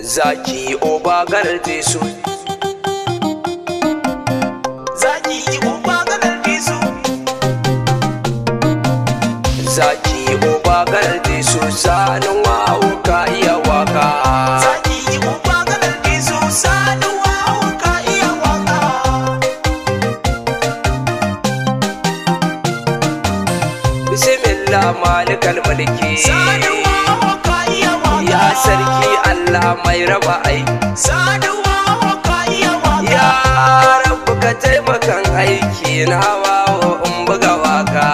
Zaki oba garde su, Zaki oba garde su, Zaki oba garde su, sanin wawo ka iya waka. Zaki oba garde su, sanin wawo ka iya waka. Bismillah malikal mulki, Sanin wawo ka iya waka. ya sarki Allah mai raba aiki. Sanin wawo ka iya waka. Ya rabu ka taimakan aiki na wawo in buga waka.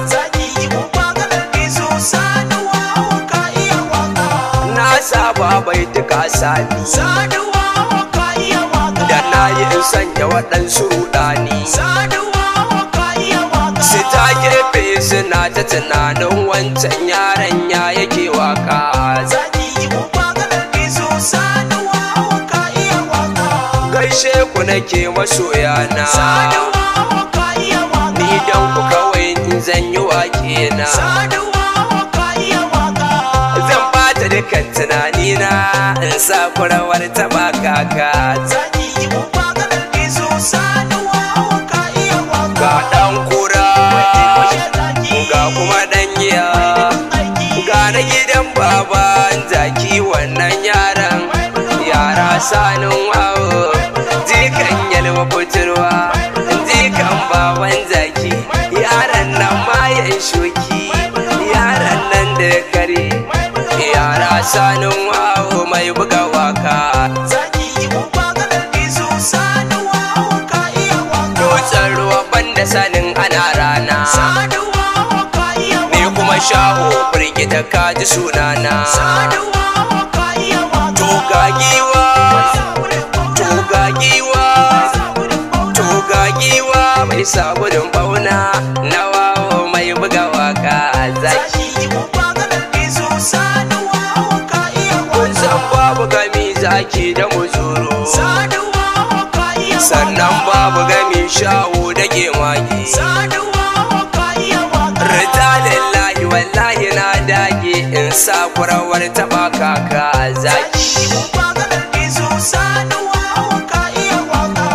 Zaki oba garde su, sanin wawo ka iya waka. Na saba bai tuka sani, Sanin wawo ka iya waka. da na yi in sanya waɗansu rudani. Sanin wawo ka iya waka. Su ta gefe suna ta tunanin wancan yaron ya yake waka. Zaki oba garde su, sanin wawo ka iya waka. Gaishe ku nake masoyana, Sanin wawo ka iya waka. ni dan ku kawai in zan yi wake na. Sanin wawo ka iya waka. Zan bata dukkan tunanina in sa kurawar taɓa kaka. Zaki oba garde su, sanin wawo ka iya waka. Ga ɗan kura, Washe zaki, ga kuma ɗan giya, aiki. ga na gidan baban zaki wannan yaran. Yara sanin wawo, jikan yalwa kuturwa, jikan baban zaki. Yaran nan mayan shoki, yaran nan da kare. Yara sanin wawo mai buga waka. Zaki oba garde su, sanin wawo ka iya waka. Dutsen ruwa banda sanin ana rana, Sanin wawo ka iya waka. ni kuma shaho firgita kaji sunana. Sanin wawo ka iya waka. Toga giwa, toga giwa, toga giwa mai sabudin bauna na wawo mai buga waka. Zaki Zaki oba garde su, sanin wawo ka iya kun waka. san babu gami zaki da muzuru, Sanin wawo ka iya waka. sannan babu gami shawo da gemagi. Sanin wawo ka iya waka. Rizalillahi wallahi na dage in sa kurawar taɓa kaka. Zaki Zaki oba garde su, sanin wawo ka iya waka.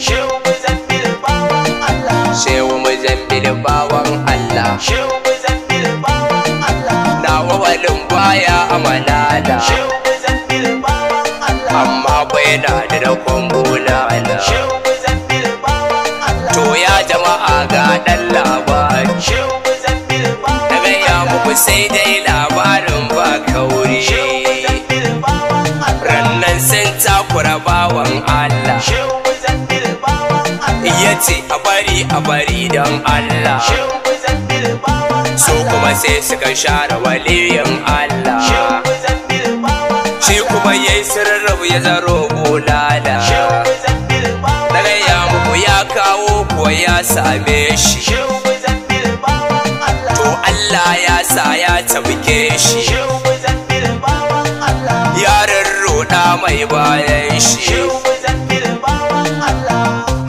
Shehu Muzammil bawan Allah. shehu muzambil bawan Allah, Shehu Muzammil bawan Allah. nawa walin baya amalala, Shehu Muzammil bawan Allah. amma bai na da kumbulala. Shehu Muzammil bawan Allah. To ya jama'a ga ɗan labari, Shehu Muzammil bawan na gaya muku sai dai labarin ba kauri. Shehu Muzammil bawan Allah. Rannan sun takura bawan Allah, Shehu Muzammil bawan Allah. ya ce a bari don Allah. Shehu Muzammil bawan So kuma sai suka share waliyin Allah, Shehu Muzammil bawan shi kuma yayi sirrabu ya zaro bulala. Shehu Muzammil bawan Na gaya muku ya kawo kuwa ya same shi, Shehu Muzammil bawan Allah. to Allah ya sa ya tabke shi. Shehu Muzammil bawan Allah. Yaran roɗa mai bayan shi, Shehu Muzammil bawan Allah.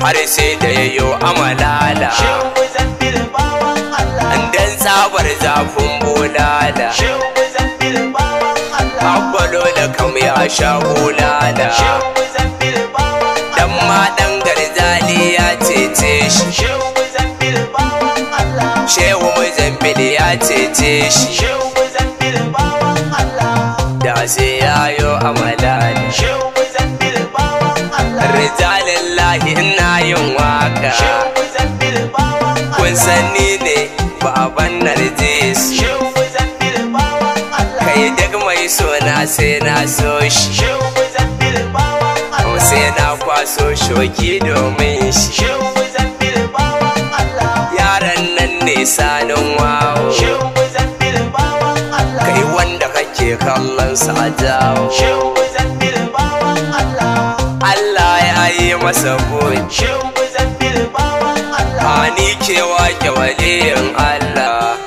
har sai da yayyo amalala. Shehu Muzammil bawan Allah. Dan tsabar zafin bulala, Shehu Muzammil bawan Allah. abbalo da kam ya sha bulala. Shehu Muzammil bawan Dan ma dan garzali ya cece shi, Shehu Muzammil bawan Allah. shehu muzambil ya cece shi. Shehu Muzammil bawan Allah. Da sai yayo amalala. Shehu Muzammil bawan Allah. Rijalillahi ina yin waka, Shehu Muzammil bawan kun Allah. sanni ne baban Narjis. Shehu Muzammil bawan Allah. Kai duk mai sona sai na so shi, Shehu Muzammil bawan Allah. sai na kwaso shoki domin shi. Shehu Muzammil bawan Allah. Yaran nan ne sanin wawo, Shehu Muzammil bawan Allah. kai wanda kake kallon sa a jawo. Shehu Muzammil bawan Allah. Allah ya yi masa buɗi, Shehu Muzammil bawan Allah. ani ke wake waliyin Allah.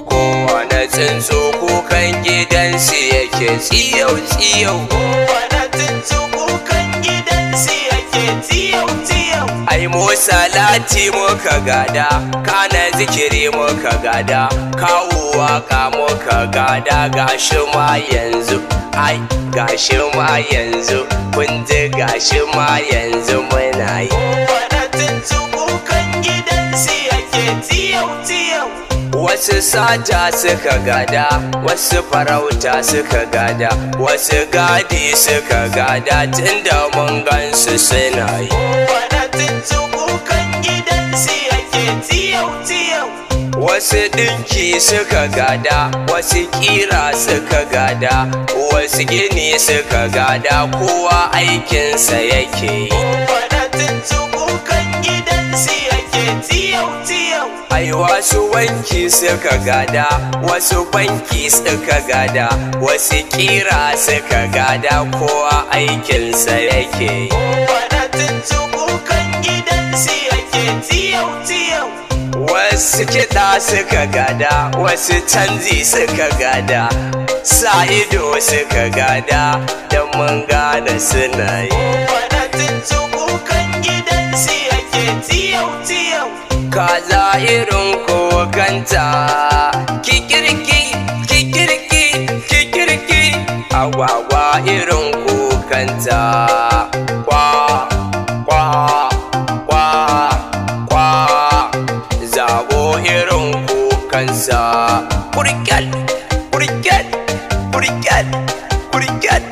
Kowane tsuntsu kukan gidansu yake tsiyau-tsiyau. Kowane tsuntsu kukan gidansu yake tiyau-tiyau. Ai ai mu salati muka gada, kana zikiri muka gada, kawo waka muka gada, gashi ma yanzu ai gashi ma yanzu kun ji gashi ma yanzu muna yi. Wadatin kukan gidansu yake tiyau-tiyau. Wasu sata suka gada, wasu farauta suka gada, wasu gadi suka gada, tunda mun gansu suna yi. Wadatin kukan gidansu yake tiyau-tiyau. Wasu ɗinki suka gada, wasu ƙira suka gada, wasu gini suka gada, kowa aikinsa yake yi. Wadatin kukan gidansu yake tiyau-tiyau. Ai wasu wanki suka gada, wasu banki suka gada, wasu ƙira suka gada, kowa aikinsa yake yi. Wadatin kukan gidansu yake tiyau-tiyau. Wasu kiɗa suka gada, wasu canji suka gada, sa ido suka gada, don mun gane suna yi. Wadatin kukan gidansu yake tiyau-tiyau. Kaza irin kokanta, kikirki, kikirki, kikirki, agwagwa irin kokanta, kwa, kwa, kwa, kwa, zabo irin kokansa, kurkel, kurkel, kurkel, kurkel.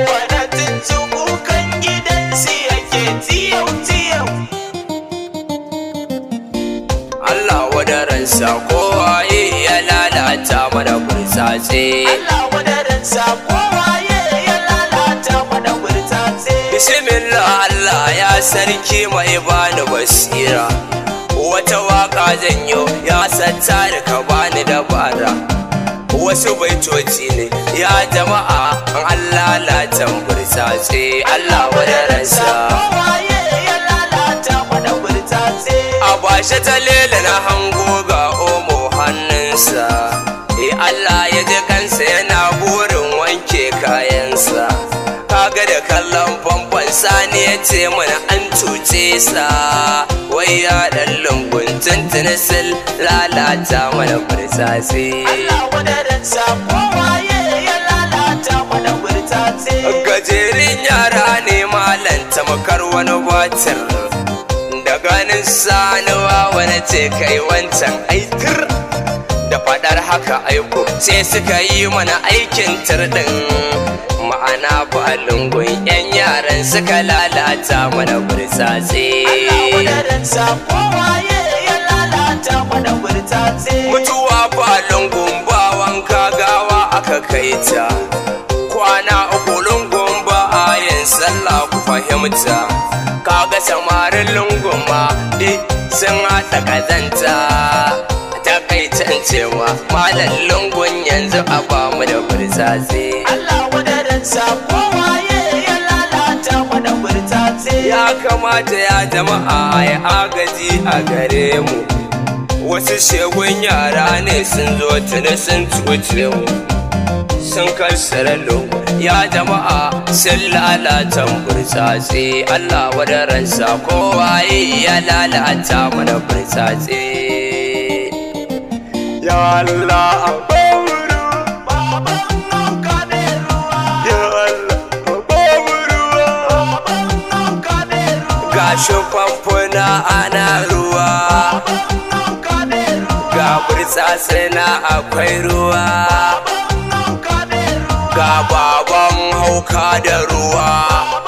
Wadatin kukan gidansu yake tiyau-tiyau. Allah wadaransa kowaye ya lalata mana burtsatse. Allah wadaransa kowaye ya lalata mana burtsatse. Bismillah Allah ya sarki mai bani basira, wata waka zanyo ya satta da ka bani dabara. Wasu baitoci ne ya jama'a an lalata burtsatse. Allah wadaransa kowaye ya lalata mana burtsatse. a bashe ta lele na hango ga omo hannunsa. Allah ya ji kansa yana burin wanke kayansa, kaga da kallon famfon sani ya ce mana an cuce sa, wai ya ɗan lungun tuntuni sun lalata mana burtsatse. Allah wadaransa kowaye ya lalata mana burtsatse. Gajerin yara ne malam tamakar wani batir, da ganin sanuwa wani ce kai wancan aitir, da fadar haka aiko sai suka yi mana aikin tirɗin, ma'ana ba lungun yan yaran suka lalata mana burtsatse. Allah wadaransa kowaye ya lalata mana burtsatse. Mutuwa ba lungun ba wanka gawa aka kai ta, kwana uku lungun ba a yin sallah ku fahimta, kaga samarin lungun ma duk sun haɗa kazanta. Takaitan cewa malam lungun yanzu a bamu da burtsatse. Allah wadaransa kowaye ya lalata mana burtsatse. Ya kamata ya jama'a ya agaji a gare mu, wasu shegun yara ne sun zo tuni sun cuce mu, sun kansara lungu ya jama'a sun lalata burtsatse. Allah wadaransa kowaye ya lalata mana burtsatse. Ya Allah a bauru, Baban nauka ne ruwa. ya Allah a bauru, Baban nauka ne ruwa. gashi famfuna ana ruwa, Baban nauka ne ruwa. ga burtsatse na akwai ruwa, Baban nauka ne ruwa. ga baban hauka da ruwa,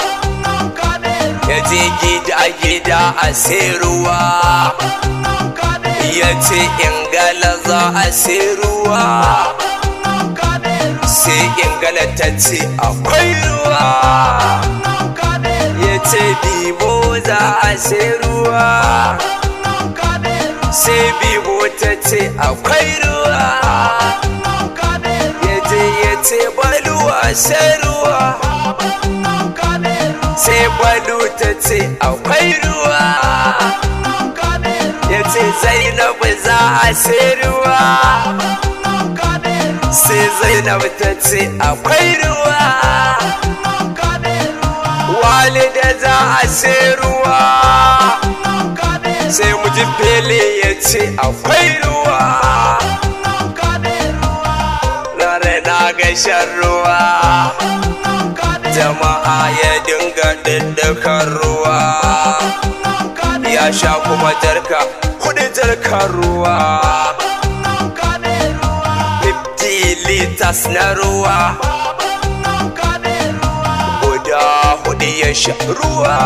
Baban nauka ne ruwa. ya je gida a sai ruwa, Baban nauka ne ruwa. ya ce ingala za a sai ruwa, Baban nauka ne ruwa. sai ingala ta ce akwai ruwa, Nauka ne ruwa. ya ce bibo za a sai ruwa, Baban nauka ne ruwa. sai bibo ta ce akwai ruwa, Nauka ne ruwa. ya ce baluwa sai ruwa, Baban nauka ne ruwa. sai balu ta ce akwai ruwa, Nauka ne ruwa. ya ce zainabu za a sai ruwa, Nauka ne ruwa. sai zainabu ta ce akwai ruwa, walida za a sai ruwa sai mu ji fele ya ce akwai ruwa na ga shan ruwa jama'a ya dinga diddikan ruwa ya sha kuma jarka kudi jarkar ruwa 50 liters na ruwa guda hudu ya sha ruwa